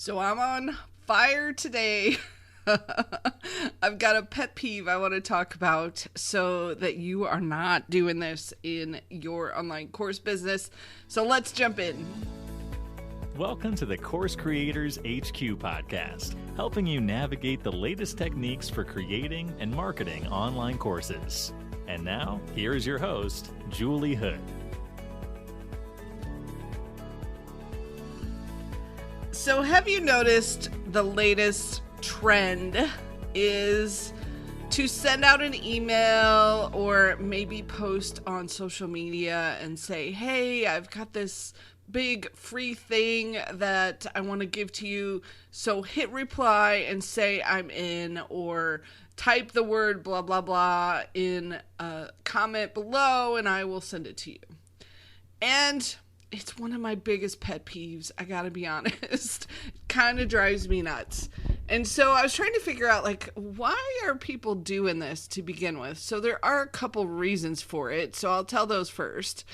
So I'm on fire today. I've got a pet peeve I want to talk about so that you are not doing this in your online course business. So let's jump in. Welcome to the Course Creators HQ podcast, helping you navigate the latest techniques for creating and marketing online courses. And now, here is your host, Julie Hood. So have you noticed the latest trend is to send out an email or maybe post on social media and say, hey, I've got this big free thing that I want to give to you. So hit reply and say I'm in, or type the word blah, blah, blah in a comment below and I will send it to you. And it's one of my biggest pet peeves, I gotta be honest. It kind of drives me nuts. And so I was trying to figure out, why are people doing this to begin with? So there are a couple reasons for it, so I'll tell those first.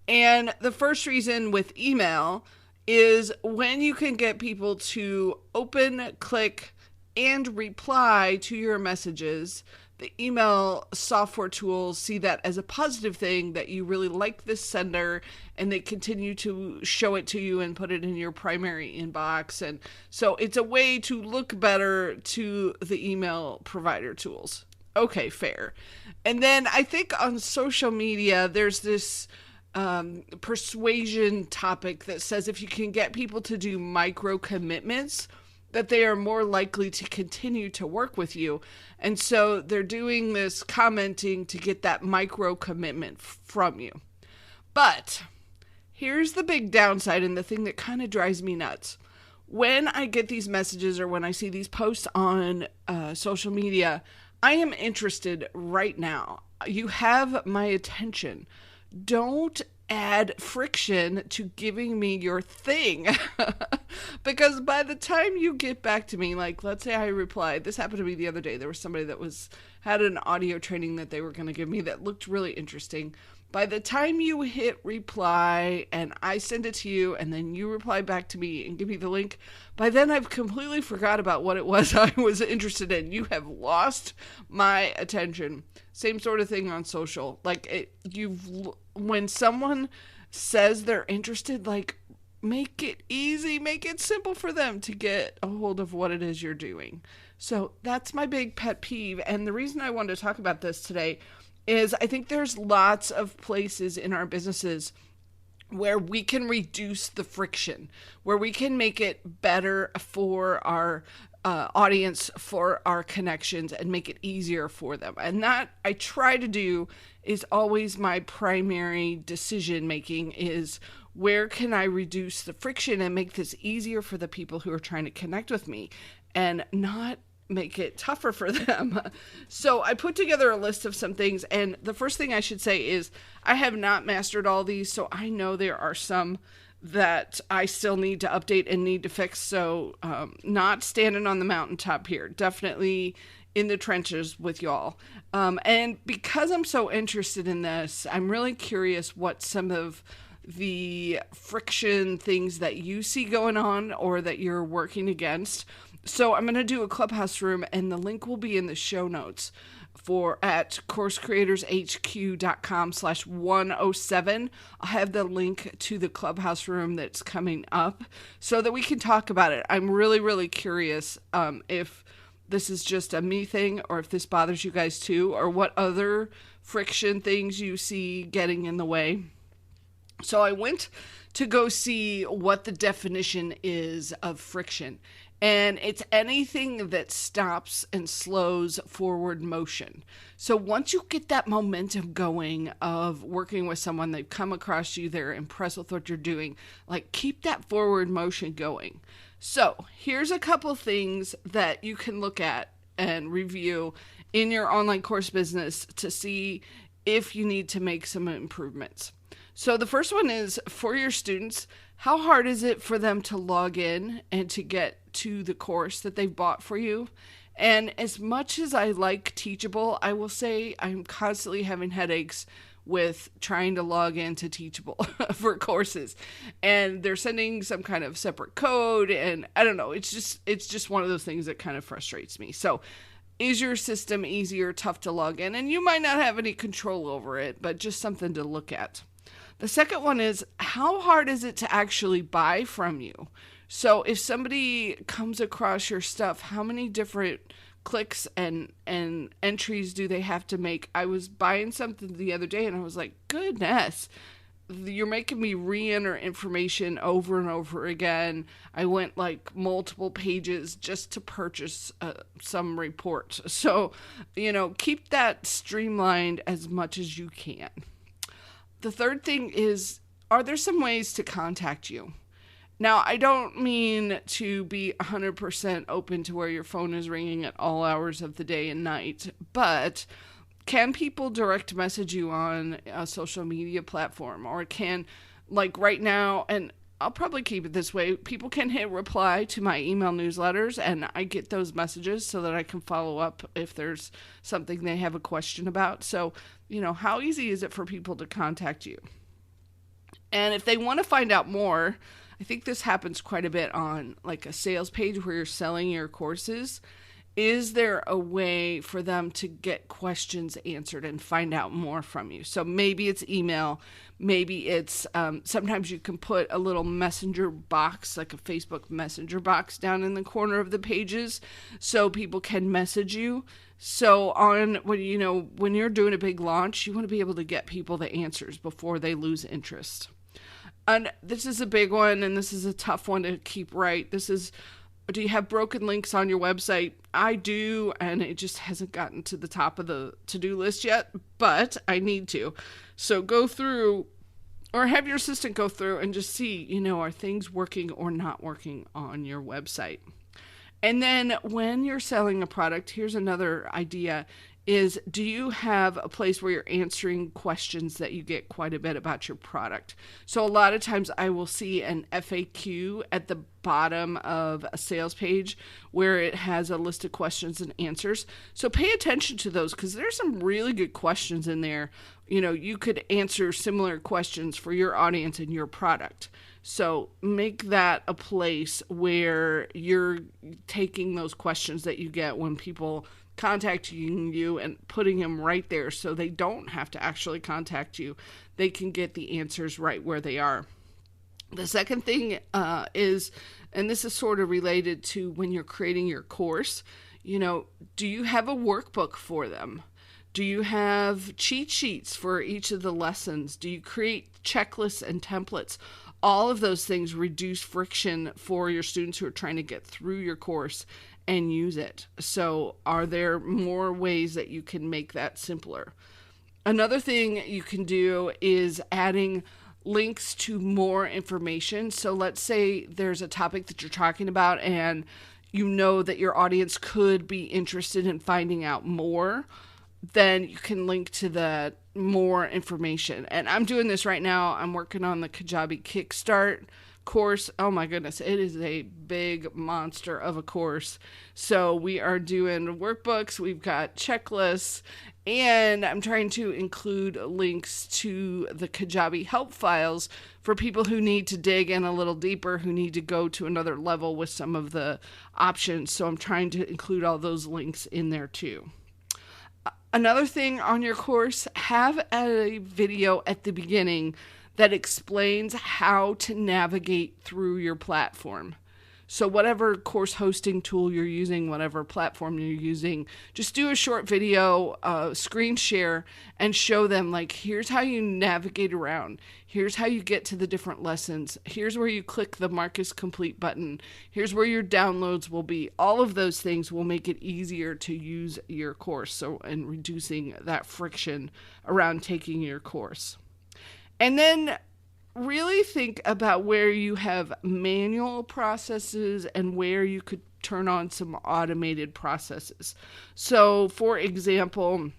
And the first reason with email is when you can get people to open, click, and reply to your messages, the email software tools see that as a positive thing, that you really like this sender, and they continue to show it to you and put it in your primary inbox. And so it's a way to look better to the email provider tools. Okay, fair. And then I think on social media, there's this persuasion topic that says if you can get people to do micro commitments, that they are more likely to continue to work with you. And so they're doing this commenting to get that micro commitment from you. But here's the big downside, and the thing that kind of drives me nuts. When I get these messages or when I see these posts on social media, I am interested right now. You have my attention. Don't add friction to giving me your thing. Because by the time you get back to me, let's say I replied, this happened to me the other day. There was somebody that had an audio training that they were going to give me that looked really interesting. By the time you hit reply and I send it to you and then you reply back to me and give me the link, by then I've completely forgot about what it was I was interested in. You have lost my attention. Same sort of thing on social. When someone says they're interested, make it easy, make it simple for them to get a hold of what it is you're doing. So that's my big pet peeve. And the reason I wanted to talk about this today is I think there's lots of places in our businesses where we can reduce the friction, where we can make it better for our audience, for our connections, and make it easier for them. And that I try to do is always my primary decision making, is where can I reduce the friction and make this easier for the people who are trying to connect with me and not make it tougher for them. So I put together a list of some things, and the first thing I should say is I have not mastered all these, so I know there are some that I still need to update and need to fix. So not standing on the mountaintop here, definitely in the trenches with y'all. And because I'm so interested in this, I'm really curious what some of the friction things that you see going on or that you're working against. So I'm going to do a Clubhouse room, and the link will be in the show notes at coursecreatorshq.com/107. I'll have the link to the Clubhouse room that's coming up so that we can talk about it. I'm really, really curious if this is just a me thing or if this bothers you guys too, or what other friction things you see getting in the way. So I went to go see what the definition is of friction. And it's anything that stops and slows forward motion. So once you get that momentum going of working with someone, they've come across you, they're impressed with what you're doing, keep that forward motion going. So here's a couple things that you can look at and review in your online course business to see if you need to make some improvements. So the first one is for your students. How hard is it for them to log in and to get to the course that they've bought for you? And as much as I like Teachable, I will say I'm constantly having headaches with trying to log into Teachable for courses, and they're sending some kind of separate code, and I don't know, it's just one of those things that kind of frustrates me. So is your system easy or tough to log in? And you might not have any control over it, but just something to look at. The second one is, how hard is it to actually buy from you? So if somebody comes across your stuff, how many different clicks and entries do they have to make? I was buying something the other day and I was like, goodness, you're making me re-enter information over and over again. I went like multiple pages just to purchase some report. So, keep that streamlined as much as you can. The third thing is, are there some ways to contact you? Now, I don't mean to be 100% open to where your phone is ringing at all hours of the day and night, but can people direct message you on a social media platform? Or can, like right now, and I'll probably keep it this way, people can hit reply to my email newsletters, and I get those messages so that I can follow up if there's something they have a question about. So, how easy is it for people to contact you? And if they want to find out more, I think this happens quite a bit on like a sales page where you're selling your courses. Is there a way for them to get questions answered and find out more from you? So maybe it's email, maybe it's, sometimes you can put a little messenger box, like a Facebook messenger box down in the corner of the pages so people can message you. So when you're doing a big launch, you want to be able to get people the answers before they lose interest. And this is a big one, and this is a tough one to keep right. Do you have broken links on your website? I do, and it just hasn't gotten to the top of the to-do list yet, but I need to. So go through, or have your assistant go through and just see, are things working or not working on your website? And then when you're selling a product, here's another idea, is do you have a place where you're answering questions that you get quite a bit about your product? So a lot of times I will see an FAQ at the bottom of a sales page where it has a list of questions and answers. So pay attention to those, because there's some really good questions in there. You could answer similar questions for your audience and your product. So make that a place where you're taking those questions that you get when people contacting you and putting them right there so they don't have to actually contact you. They can get the answers right where they are. The second thing is, and this is sort of related to when you're creating your course, do you have a workbook for them? Do you have cheat sheets for each of the lessons? Do you create checklists and templates? All of those things reduce friction for your students who are trying to get through your course and use it. So are there more ways that you can make that simpler? Another thing you can do is adding links to more information. So let's say there's a topic that you're talking about and you know that your audience could be interested in finding out more, then you can link to the more information. And I'm doing this right now. I'm working on the Kajabi Kickstart course. Oh my goodness, it is a big monster of a course. So we are doing workbooks, we've got checklists, and I'm trying to include links to the Kajabi help files for people who need to dig in a little deeper, who need to go to another level with some of the options. So I'm trying to include all those links in there too. Another thing on your course, have a video at the beginning that explains how to navigate through your platform. So whatever course hosting tool you're using, whatever platform you're using, just do a short video, screen share, and show them, like, here's how you navigate around. Here's how you get to the different lessons. Here's where you click the Mark is Complete button. Here's where your downloads will be. All of those things will make it easier to use your course, and reducing that friction around taking your course. And then really think about where you have manual processes and where you could turn on some automated processes. So, for example,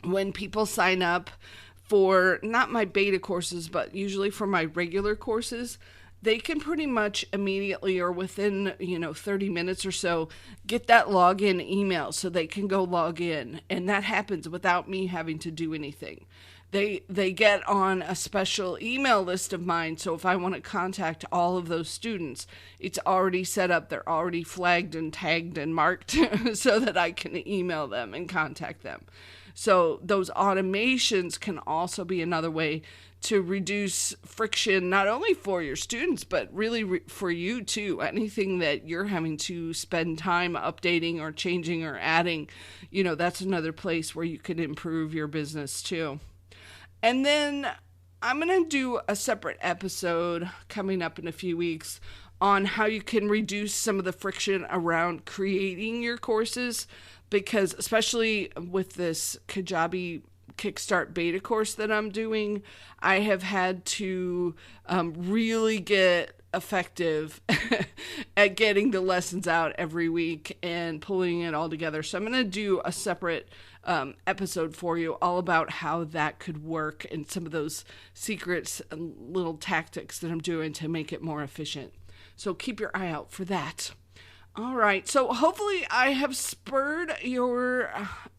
when people sign up for not my beta courses, but usually for my regular courses, they can pretty much immediately or within, 30 minutes or so, get that login email so they can go log in. And that happens without me having to do anything. they get on a special email list of mine. So if I want to contact all of those students, it's already set up. They're already flagged and tagged and marked so that I can email them and contact them. So those automations can also be another way to reduce friction, not only for your students, but really for you too. Anything that you're having to spend time updating or changing or adding, that's another place where you could improve your business too. And then I'm going to do a separate episode coming up in a few weeks on how you can reduce some of the friction around creating your courses, because especially with this Kajabi Kickstart beta course that I'm doing, I have had to really get effective at getting the lessons out every week and pulling it all together. So I'm going to do a separate episode for you all about how that could work and some of those secrets and little tactics that I'm doing to make it more efficient. So keep your eye out for that. All right. So hopefully I have spurred your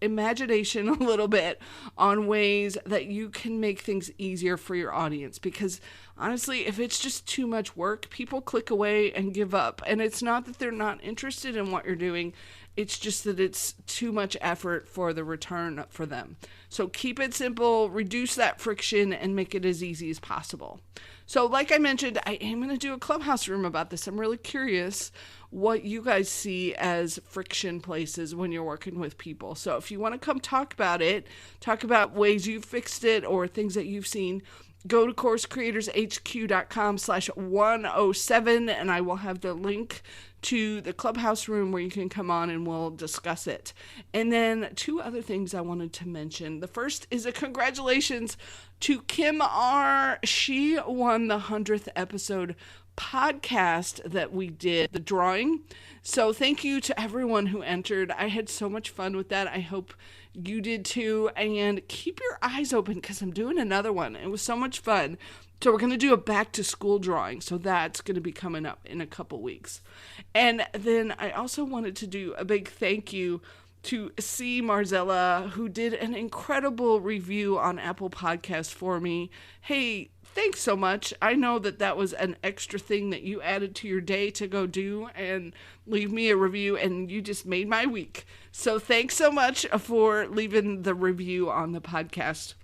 imagination a little bit on ways that you can make things easier for your audience, because honestly, if it's just too much work, people click away and give up. And it's not that they're not interested in what you're doing. It's just that it's too much effort for the return for them. So keep it simple, reduce that friction, and make it as easy as possible. So like I mentioned, I am going to do a Clubhouse room about this. I'm really curious what you guys see as friction places when you're working with people. So if you want to come talk about it, talk about ways you've fixed it or things that you've seen, go to coursecreatorshq.com/107 and I will have the link to the Clubhouse room where you can come on and we'll discuss it. And then 2 other things I wanted to mention. The first is a congratulations to Kim R. She won the 100th episode podcast that we did, the drawing. So thank you to everyone who entered. I had so much fun with that. I hope you did too. And keep your eyes open because I'm doing another one. It was so much fun. So we're going to do a back to school drawing. So that's going to be coming up in a couple weeks. And then I also wanted to do a big thank you to C. Marzella, who did an incredible review on Apple Podcasts for me. Hey, thanks so much. I know that was an extra thing that you added to your day to go do and leave me a review, and you just made my week. So thanks so much for leaving the review on the podcast.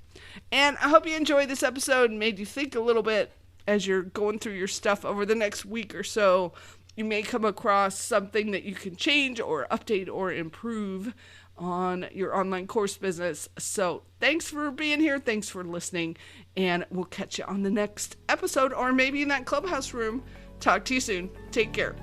And I hope you enjoyed this episode and made you think a little bit as you're going through your stuff over the next week or so. You may come across something that you can change or update or improve on your online course business. So thanks for being here. Thanks for listening. And we'll catch you on the next episode or maybe in that Clubhouse room. Talk to you soon. Take care.